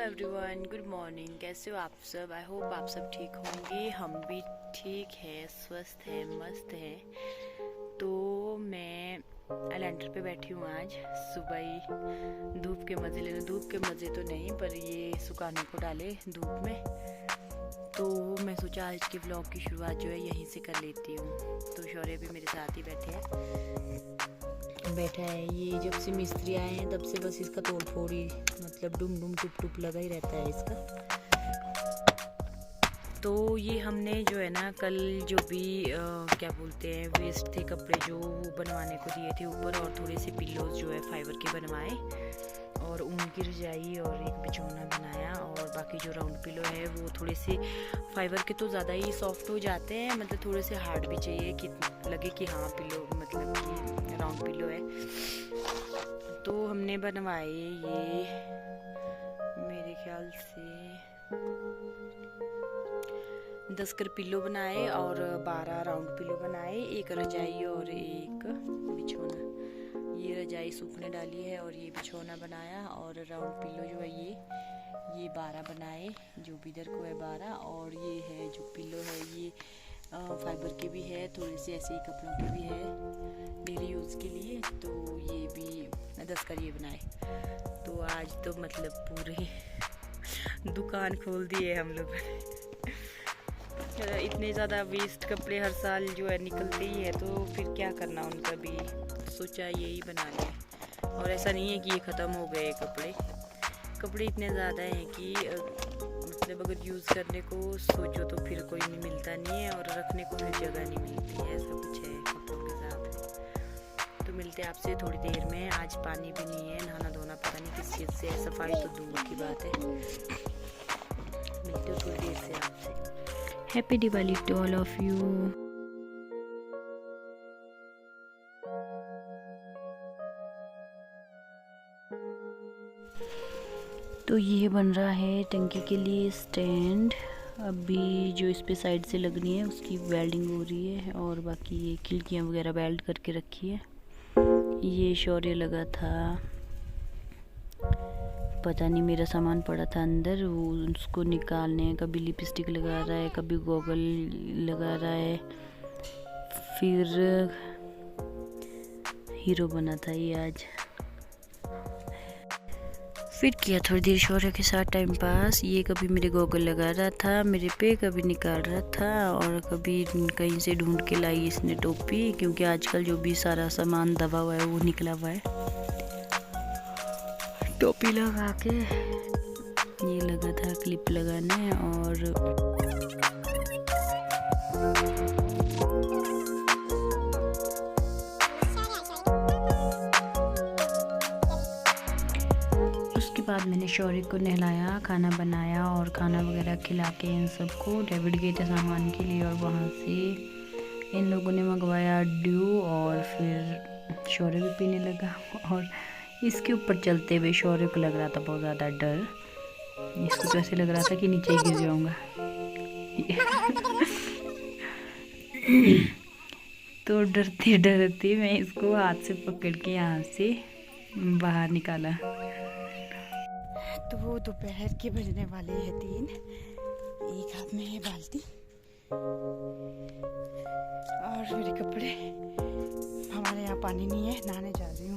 Everyone, good morning. कैसे हो आप सब? आई होप आप सब ठीक होंगे। हम भी ठीक है, स्वस्थ है, मस्त है। तो मैं आइलैंडर पे बैठी हूँ आज सुबह ही धूप के मज़े लेने। धूप के मज़े तो नहीं, पर ये सुखाने को डाले धूप में। तो मैं सोचा आज के व्लॉग की शुरुआत जो है यहीं से कर लेती हूँ। तो शौर्य भी मेरे साथ ही बैठा है। ये जब से मिस्त्री आए हैं तब से बस इसका तोड़ फोड़ ही, मतलब डुम डुम टुप टुप लगा ही रहता है इसका। तो ये हमने जो है ना कल जो भी क्या बोलते हैं वेस्ट थे कपड़े जो वो बनवाने को दिए थे ऊपर, और थोड़े से पिल्लोज जो है फाइबर के बनवाए, और ऊन की रजाई और एक बिछौना बनाया। और बाकी जो राउंड पिलो है वो थोड़े से फाइबर के तो ज़्यादा ही सॉफ्ट हो जाते हैं, मतलब थोड़े से हार्ड भी चाहिए कि लगे कि हाँ पिलो मतलब कि राउंड पिलो है। तो हमने बनवाए ये मेरे ख्याल से 10 कर पिलो बनाए और 12 राउंड पिलो बनाए, एक रजाई और एक बिछौना। ये रजाई सूखने डाली है और ये बिछौना बनाया, और राउंड पिलो जो है ये 12 बनाए, जो बिदर को है 12। और ये है जो पिलो है ये फाइबर के भी है, थोड़े से ऐसे ही कपड़ों के भी है डेली यूज़ के लिए। तो ये भी 10 कर ये बनाए। तो आज तो मतलब पूरे दुकान खोल दिए हम लोग। इतने ज़्यादा वेस्ट कपड़े हर साल जो है निकलते ही है, तो फिर क्या करना उनका भी, सोचा यही बना लें। और ऐसा नहीं है कि ये ख़त्म हो गए कपड़े इतने ज़्यादा हैं कि मतलब अगर यूज़ करने को सोचो तो फिर कोई नहीं मिलता नहीं है, और रखने को फिर जगह नहीं मिलती है। ऐसा कुछ है कपड़ों के साथ। तो मिलते हैं आपसे थोड़ी देर में। आज पानी भी नहीं है, नहाना धोना पता नहीं किस चीज़ से है, सफाई तो दूर की बात है। मिलते हो थोड़ी देर से आपसे। Happy Diwali to all of you. तो ये बन रहा है टंकी के लिए स्टैंड। अभी जो इस पे साइड से लगनी है उसकी वेल्डिंग हो रही है, और बाकी ये खिड़कियाँ वगैरह वेल्ड करके रखी है। ये शौर्य लगा था, पता नहीं मेरा सामान पड़ा था अंदर, वो उसको निकालने कभी लिपस्टिक लगा रहा है, कभी गॉगल लगा रहा है। फिर हीरो बना था ये आज। फिर किया थोड़ी देर शौर्य के साथ टाइम पास। ये कभी मेरे गॉगल लगा रहा था मेरे पे, कभी निकाल रहा था, और कभी कहीं से ढूंढ के लाई इसने टोपी, क्योंकि आजकल जो भी सारा सामान दबा हुआ है वो निकला हुआ है। टोपी लगा के ये लगा था क्लिप लगाने। और उसके बाद मैंने शौर्य को नहलाया, खाना बनाया, और खाना वगैरह खिला के इन सबको डेविड गए थे सामान के लिए, और वहाँ से इन लोगों ने मंगवाया ड्यू, और फिर शौर्य भी पीने लगा। और इसके ऊपर चलते हुए शौर्य को लग रहा था बहुत ज़्यादा डर। इसको तो ऐसे लग रहा था कि नीचे ही गिर जाऊंगा। तो डरते डरते मैं इसको हाथ से पकड़ के यहाँ से बाहर निकाला। तो वो दोपहर के बजने वाले हैं 3। एक हाथ में है बाल्टी और मेरे कपड़े। हमारे यहाँ पानी नहीं है, नहाने जा रही हूँ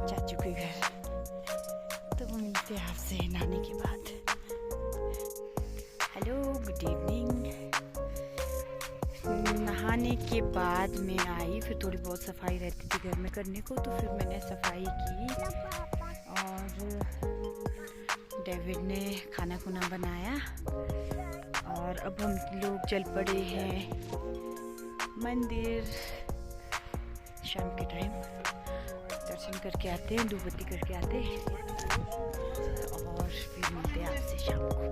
चाचू के घर। तो मिलते हैं आपसे नहाने के बाद। Hello, good evening. नहाने के बाद मैं आई, फिर थोड़ी बहुत सफाई रहती थी घर में करने को, तो फिर मैंने सफाई की, और डेविड ने खाना खुना बनाया, और अब हम लोग चल पड़े हैं मंदिर। शाम के टाइम दर्शन करके आते हैं, धूप बत्ती करके आते हैं, और फिर मिलते हैं आपसे शाम को।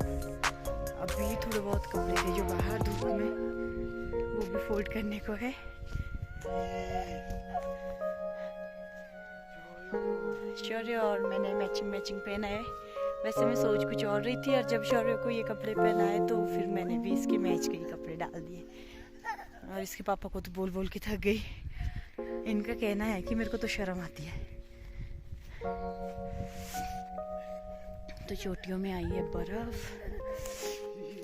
अभी थोड़े बहुत कपड़े थे जो बाहर धूप में, वो भी फोल्ड करने को है। शौर्य और मैंने मैचिंग पहना है। वैसे मैं सोच कुछ और रही थी, और जब शौर्य को ये कपड़े पहनाए तो फिर मैंने भी इसके मैच के कपड़े डाल दिए। और इसके पापा को तो बोल बोल के थक गई। इनका कहना है कि मेरे को तो शर्म आती है। तो चोटियों में आई है बर्फ,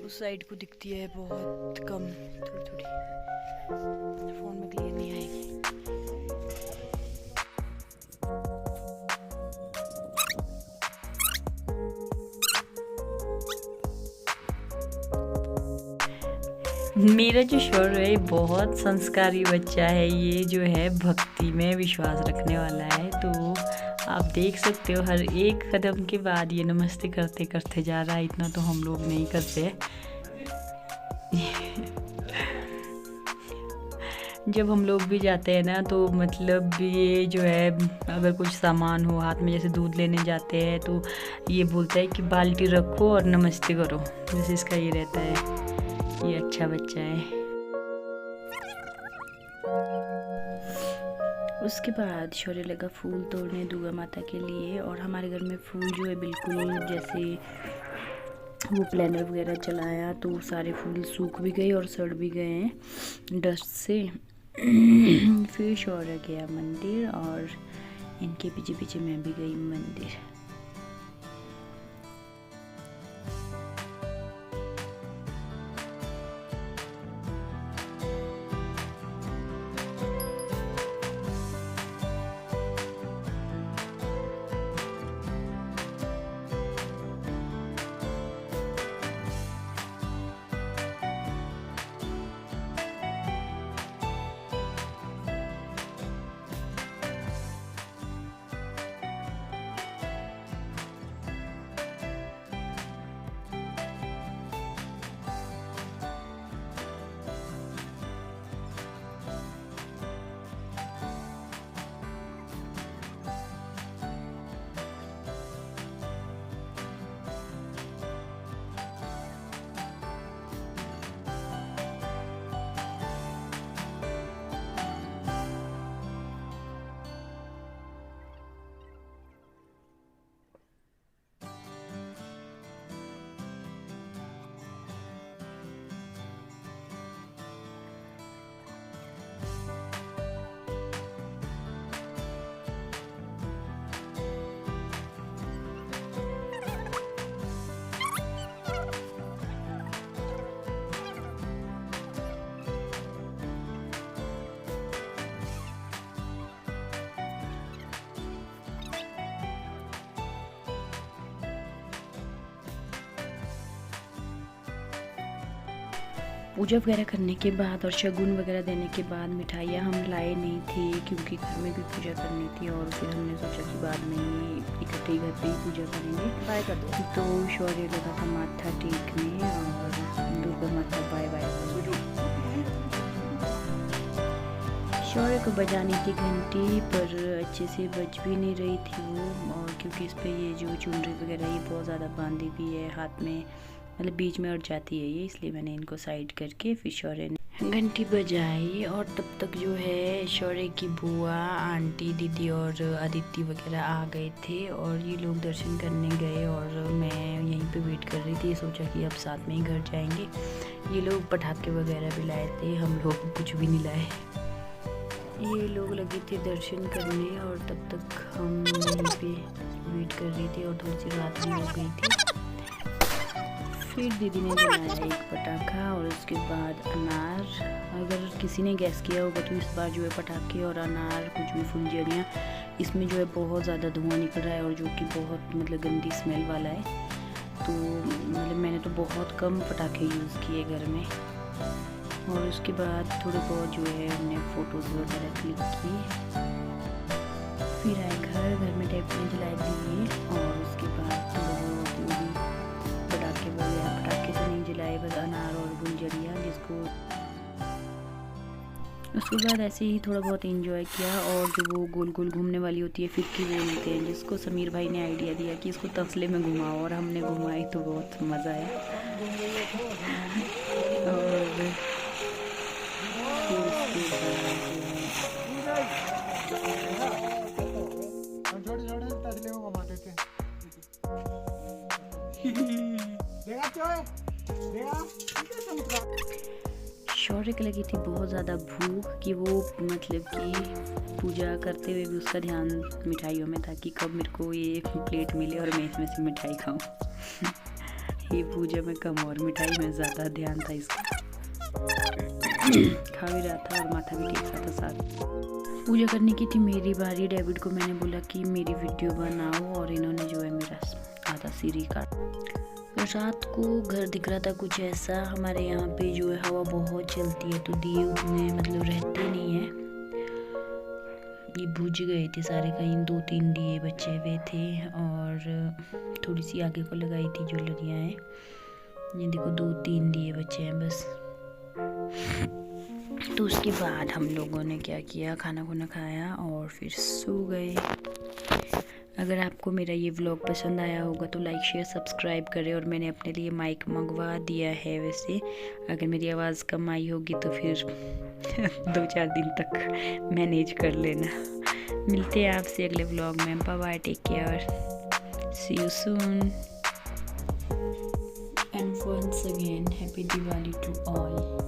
उस साइड को दिखती है बहुत कम, थोड़ी थोड़ी, फोन में क्लियर नहीं आएगी। मेरा जो शौर्य है बहुत संस्कारी बच्चा है, ये जो है भक्ति में विश्वास रखने वाला है। तो आप देख सकते हो हर एक कदम के बाद ये नमस्ते करते करते जा रहा है। इतना तो हम लोग नहीं करते। जब हम लोग भी जाते हैं ना तो मतलब ये जो है अगर कुछ सामान हो हाथ में, जैसे दूध लेने जाते हैं, तो ये बोलता है कि बाल्टी रखो और नमस्ते करो, जैसे इसका ये रहता है। ये अच्छा बच्चा है। उसके बाद शौर्य लगा फूल तोड़ने दुर्गा माता के लिए। और हमारे घर में फूल जो है बिल्कुल जैसे वो प्लानर वगैरह चलाया तो सारे फूल सूख भी गए और सड़ भी गए हैं डस्ट से। फिर शौर्य गया मंदिर और इनके पीछे पीछे मैं भी गई मंदिर। पूजा वगैरह करने के बाद और शगुन वगैरह देने के बाद मिठाइयाँ हम लाए नहीं थे, क्योंकि घर में भी पूजा करनी थी। और फिर हमने सोचा कि बाद में ही इकट्ठे घर पे ही पूजा करेंगे। बाय कर दो। तो शौर्य लगा था माथा टेकने और दुर्गा माता बाय बाय। शौर्य को बजानी थी घंटी, पर अच्छे से बज भी नहीं रही थी वो। और क्योंकि इस पर ये जो चुनरी वगैरह ये बहुत ज़्यादा बांधी हुई है हाथ में, मतलब बीच में अट जाती है ये, इसलिए मैंने इनको साइड करके फिर शौर्य ने घंटी बजाई। और तब तक जो है शौर्य की बुआ, आंटी, दीदी और अदिति वगैरह आ गए थे और ये लोग दर्शन करने गए और मैं यहीं पे वेट कर रही थी। सोचा कि अब साथ में ही घर जाएंगे। ये लोग पटाखे वगैरह भी लाए थे, हम लोग कुछ भी नहीं लाए। ये लोग लगे थे दर्शन करने और तब तक हम यहीं पे वेट कर रहे थे और थोड़ी सी रात भी हो गई थी। फिर दीदी ने जलाया एक पटाखा और उसके बाद अनार। अगर किसी ने गैस किया होगा तो इस बार जो है पटाखे और अनार, कुछ भी फुलझड़ियाँ, इसमें जो है बहुत ज़्यादा धुआं निकल रहा है और जो कि बहुत मतलब गंदी स्मेल वाला है। तो मतलब मैंने तो बहुत कम पटाखे यूज़ किए घर में। और उसके बाद थोड़े बहुत जो है हमने फ़ोटोज़ वगैरह क्लिक की। फिर आए घर में डेफिनेट जलाए दिए और उसके बाद थोड़ा बहुत जो भी पटाखे वगैरह, पटाखे तो नहीं जलाए, बस अनार और फुलझड़ियाँ जिसको। उसके बाद ऐसे ही थोड़ा बहुत एंजॉय किया। और जो वो गोल गोल घूमने वाली होती है फिरकी बोलते हैं, जिसको समीर भाई ने आइडिया दिया कि इसको तसले में घुमाओ, और हमने घुमाई तो बहुत मज़ा आया। और शौर्य को लगी थी बहुत ज़्यादा भूख कि वो मतलब कि पूजा करते हुए भी उसका ध्यान मिठाइयों में था कि कब मेरे को ये प्लेट मिले और मैं इसमें से मिठाई खाऊं। ये पूजा में कम और मिठाई में ज़्यादा ध्यान था इसका। खा भी रहा था और माथा भी टेक रहा था साथ। पूजा करने की थी मेरी बारी। डेविड को मैंने बोला कि मेरी वीडियो बनाओ और इन्होंने जो है मेरा आधा सिर ही काट। रात को घर दिख रहा था कुछ ऐसा। हमारे यहाँ पे जो है हवा बहुत चलती है तो दिए उतने मतलब रहते नहीं है। ये बुझ गए थे सारे, कहीं 2-3 दिए बचे हुए थे और थोड़ी सी आगे को लगाई थी ज्वेलरियाँ हैं। ये देखो 2-3 दिए बचे हैं बस। तो उसके बाद हम लोगों ने क्या किया, खाना खाया और फिर सो गए। अगर आपको मेरा ये व्लॉग पसंद आया होगा तो लाइक शेयर सब्सक्राइब करें। और मैंने अपने लिए माइक मंगवा दिया है। वैसे अगर मेरी आवाज़ कम आई होगी तो फिर 2-4 दिन तक मैनेज कर लेना। मिलते हैं आपसे अगले व्लॉग में। Bye bye, take care, see you soon and once again happy Diwali to all.